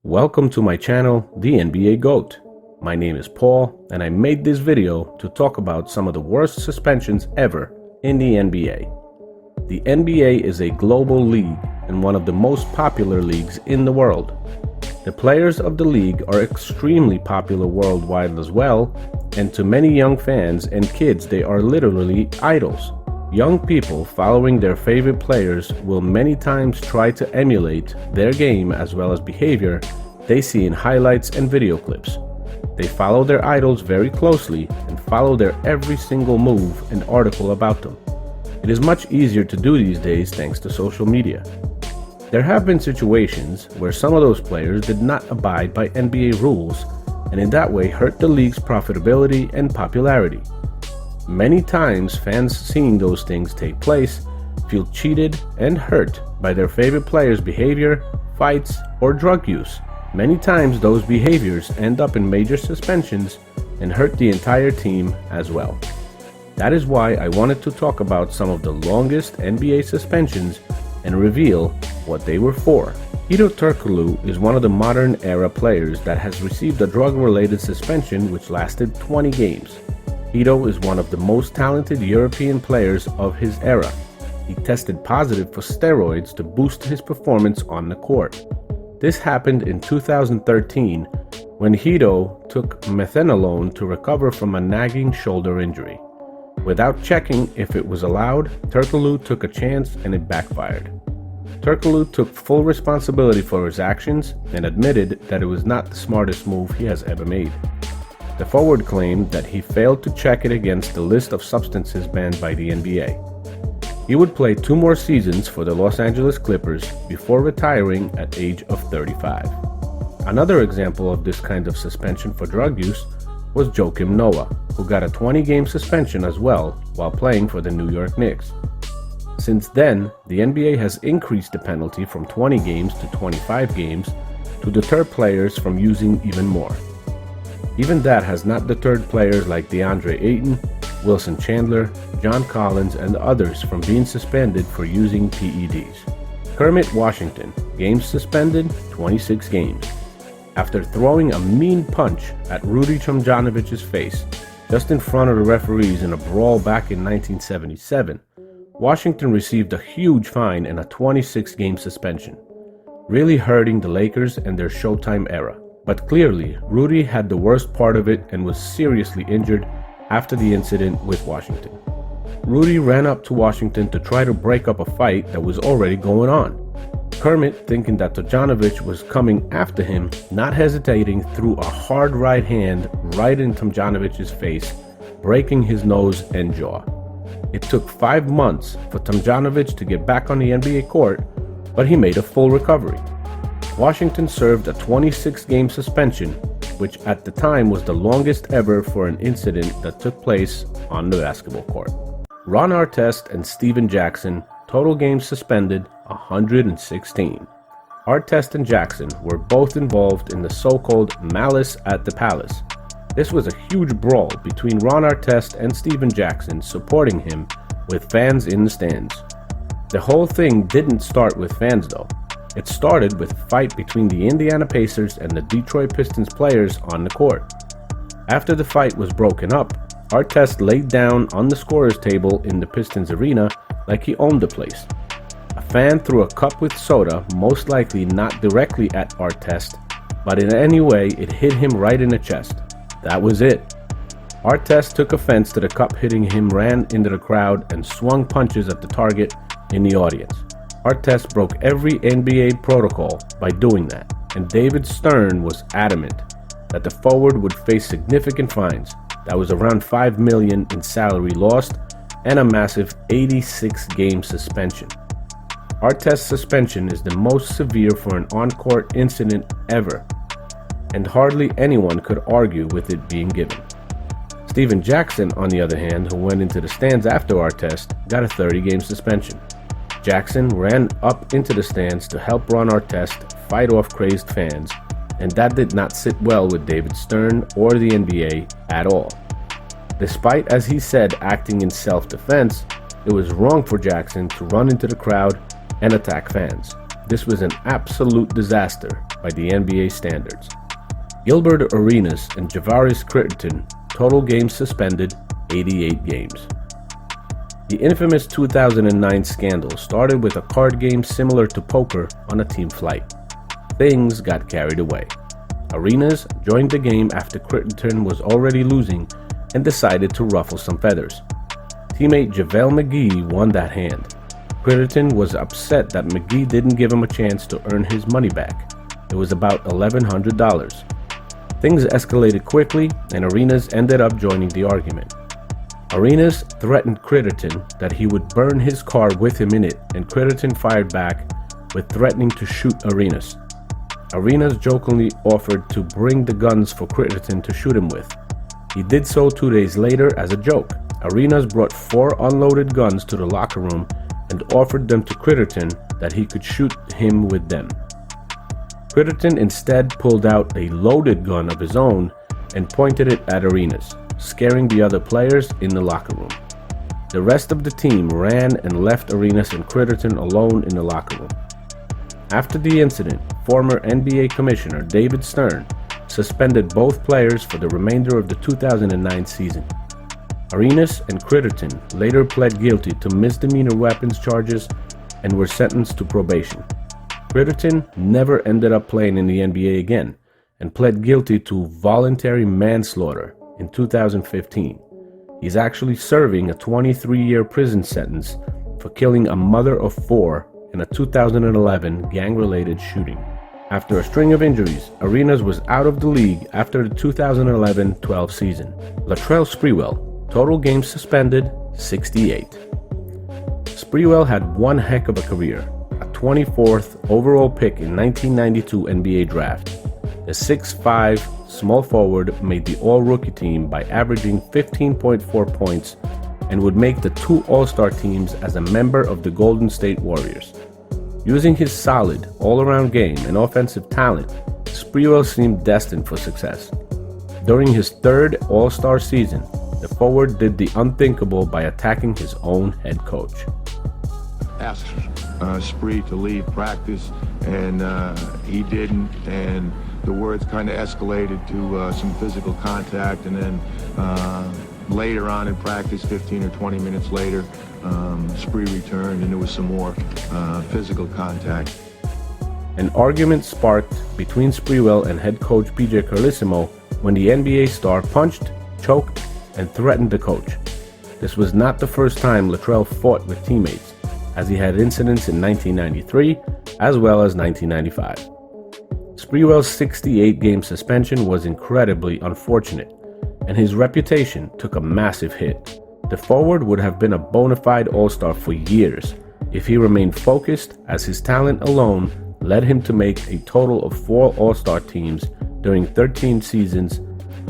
Welcome to my channel, The NBA GOAT. My name is Paul, and I made this video to talk about some of the worst suspensions ever in the NBA. The NBA is a global league and one of the most popular leagues in the world. The players of the league are extremely popular worldwide as well, and to many young fans and kids they are literally idols. Young people following their favorite players will many times try to emulate their game as well as behavior they see in highlights and video clips. They follow their idols very closely and follow their every single move and article about them. It is much easier to do these days thanks to social media. There have been situations where some of those players did not abide by NBA rules and in that way hurt the league's profitability and popularity. Many times fans seeing those things take place feel cheated and hurt by their favorite players' behavior, fights, or drug use. Many times those behaviors end up in major suspensions and hurt the entire team as well. That is why I wanted to talk about some of the longest NBA suspensions and reveal what they were for. Hedo Turkoglu is one of the modern era players that has received a drug-related suspension which lasted 20 games. Hedo is one of the most talented European players of his era. He tested positive for steroids to boost his performance on the court. This happened in 2013 when Hedo took methanolone to recover from a nagging shoulder injury. Without checking if it was allowed, Turkoglu took a chance and it backfired. Turkoglu took full responsibility for his actions and admitted that it was not the smartest move he has ever made. The forward claimed that he failed to check it against the list of substances banned by the NBA. He would play 2 more seasons for the Los Angeles Clippers before retiring at age of 35. Another example of this kind of suspension for drug use was Joakim Noah, who got a 20-game suspension as well while playing for the New York Knicks. Since then, the NBA has increased the penalty from 20 games to 25 games to deter players from using even more. Even that has not deterred players like DeAndre Ayton, Wilson Chandler, John Collins, and others from being suspended for using PEDs. Kermit Washington, games suspended, 26 games. After throwing a mean punch at Rudy Tomjanovic's face just in front of the referees in a brawl back in 1977, Washington received a huge fine and a 26-game suspension, really hurting the Lakers and their Showtime era. But clearly, Rudy had the worst part of it and was seriously injured after the incident with Washington. Rudy ran up to Washington to try to break up a fight that was already going on. Kermit, thinking that Tomjanovic was coming after him, not hesitating, threw a hard right hand right in Tomjanovic's face, breaking his nose and jaw. It took 5 months for Tomjanovic to get back on the NBA court, but he made a full recovery. Washington served a 26-game suspension, which at the time was the longest ever for an incident that took place on the basketball court. Ron Artest and Steven Jackson, total games suspended, 116. Artest and Jackson were both involved in the so-called Malice at the Palace. This was a huge brawl between Ron Artest and Steven Jackson supporting him with fans in the stands. The whole thing didn't start with fans though. It started with a fight between the Indiana Pacers and the Detroit Pistons players on the court. After the fight was broken up, Artest laid down on the scorer's table in the Pistons arena like he owned the place. A fan threw a cup with soda, most likely not directly at Artest, but in any way it hit him right in the chest. That was it. Artest took offense to the cup hitting him, ran into the crowd, and swung punches at the target in the audience. Artest broke every NBA protocol by doing that, and David Stern was adamant that the forward would face significant fines. That was around $5 million in salary lost and a massive 86-game suspension. Artest's suspension is the most severe for an on-court incident ever, and hardly anyone could argue with it being given. Steven Jackson, on the other hand, who went into the stands after Artest, got a 30-game suspension. Jackson ran up into the stands to help Ron Artest fight off crazed fans, and that did not sit well with David Stern or the NBA at all. Despite, as he said, acting in self-defense, it was wrong for Jackson to run into the crowd and attack fans. This was an absolute disaster by the NBA standards. Gilbert Arenas and Javaris Crittenton, total games suspended, 88 games. The infamous 2009 scandal started with a card game similar to poker on a team flight. Things got carried away. Arenas joined the game after Crittenton was already losing and decided to ruffle some feathers. Teammate JaVale McGee won that hand. Crittenton was upset that McGee didn't give him a chance to earn his money back. It was about $1,100. Things escalated quickly and Arenas ended up joining the argument. Arenas threatened Crittenton that he would burn his car with him in it, and Crittenton fired back with threatening to shoot Arenas. Arenas jokingly offered to bring the guns for Crittenton to shoot him with. He did so 2 days later as a joke. Arenas brought 4 unloaded guns to the locker room and offered them to Crittenton that he could shoot him with them. Crittenton instead pulled out a loaded gun of his own and pointed it at Arenas, scaring the other players in the locker room. The rest of the team ran and left Arenas and Crittenton alone in the locker room. After the incident, former NBA Commissioner David Stern suspended both players for the remainder of the 2009 season. Arenas and Crittenton later pled guilty to misdemeanor weapons charges and were sentenced to probation. Crittenton never ended up playing in the NBA again and pled guilty to voluntary manslaughter in 2015. He's actually serving a 23-year prison sentence for killing a mother of 4 in a 2011 gang-related shooting. After a string of injuries, Arenas was out of the league after the 2011-12 season. Latrell Sprewell, total games suspended, 68. Sprewell had one heck of a career, a 24th overall pick in 1992 NBA draft. The 6'5" small forward made the all-rookie team by averaging 15.4 points and would make the 2 All-Star teams as a member of the Golden State Warriors. Using his solid, all-around game and offensive talent, Sprewell seemed destined for success. During his 3rd All-Star season, the forward did the unthinkable by attacking his own head coach. Asked Spree to leave practice, and he didn't, and the words kind of escalated to some physical contact, and then later on in practice, 15 or 20 minutes later, Spree returned and there was some more physical contact. An argument sparked between Sprewell and head coach PJ Carlesimo when the NBA star punched, choked, and threatened the coach. This was not the first time Latrell fought with teammates, as he had incidents in 1993 as well as 1995. Sprewell's 68-game suspension was incredibly unfortunate, and his reputation took a massive hit. The forward would have been a bona fide all-star for years if he remained focused, as his talent alone led him to make a total of 4 all-star teams during 13 seasons,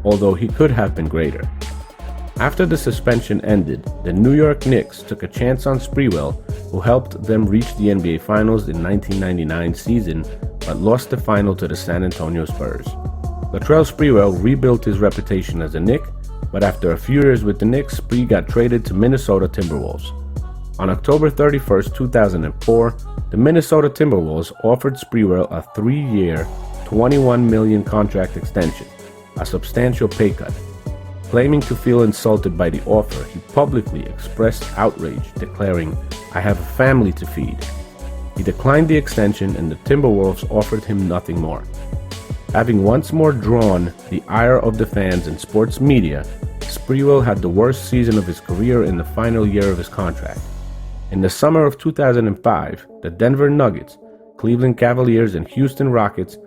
although he could have been greater. After the suspension ended, the New York Knicks took a chance on Sprewell, who helped them reach the NBA Finals in 1999 season, but lost the final to the San Antonio Spurs. Latrell Sprewell rebuilt his reputation as a Knick, but after a few years with the Knicks, Spree got traded to Minnesota Timberwolves. On October 31, 2004, the Minnesota Timberwolves offered Sprewell a 3-year, $21 million contract extension, a substantial pay cut. Claiming to feel insulted by the offer, he publicly expressed outrage, declaring, "I have a family to feed." He declined the extension and the Timberwolves offered him nothing more. Having once more drawn the ire of the fans and sports media, Sprewell had the worst season of his career in the final year of his contract. In the summer of 2005, the Denver Nuggets, Cleveland Cavaliers, and Houston Rockets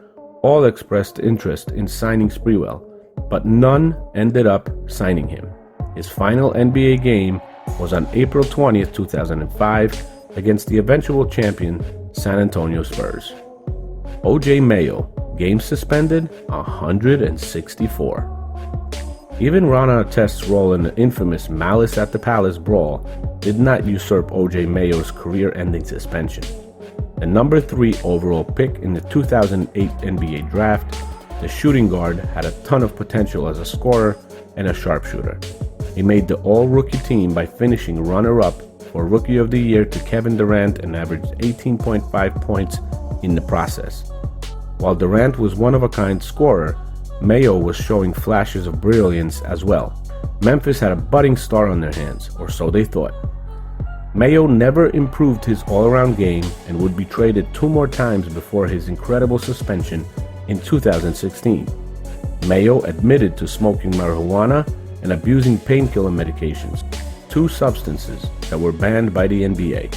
all expressed interest in signing Sprewell, but none ended up signing him. His final NBA game was on April 20, 2005, against the eventual champion San Antonio Spurs. O.J. Mayo, game suspended, 164. Even Ron Artest's role in the infamous Malice at the Palace brawl did not usurp O.J. Mayo's career-ending suspension. The number 3 overall pick in the 2008 NBA draft, the shooting guard had a ton of potential as a scorer and a sharpshooter. He made the all-rookie team by finishing runner-up for Rookie of the Year to Kevin Durant and averaged 18.5 points in the process. While Durant was one-of-a-kind scorer, Mayo was showing flashes of brilliance as well. Memphis had a budding star on their hands, or so they thought. Mayo never improved his all-around game and would be traded 2 more times before his incredible suspension in 2016. Mayo admitted to smoking marijuana and abusing painkiller medications, 2 substances that were banned by the NBA.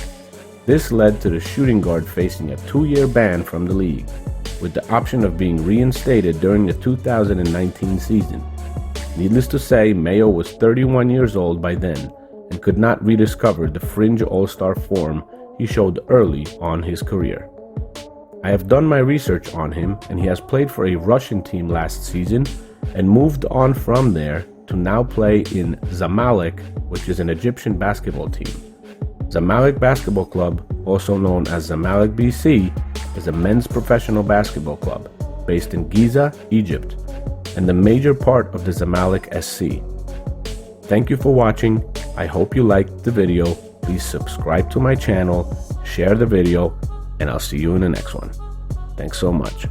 This led to the shooting guard facing a 2-year ban from the league, with the option of being reinstated during the 2019 season. Needless to say, Mayo was 31 years old by then and could not rediscover the fringe all-star form he showed early on his career. I have done my research on him, and he has played for a Russian team last season and moved on from there to now play in Zamalek, which is an Egyptian basketball team. Zamalek Basketball Club, also known as Zamalek BC, is a men's professional basketball club based in Giza, Egypt, and the major part of the Zamalek SC. Thank you for watching. I hope you liked the video. Please subscribe to my channel, share the video, and I'll see you in the next one. Thanks so much.